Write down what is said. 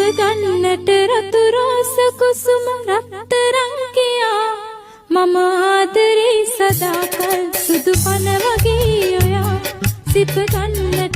ගන්නට රතු රෝස කුසුම රත්තරන් කියා මම ආදරේ සදාකල් සුදු පන වගේ ඔයා සිප ගන්නට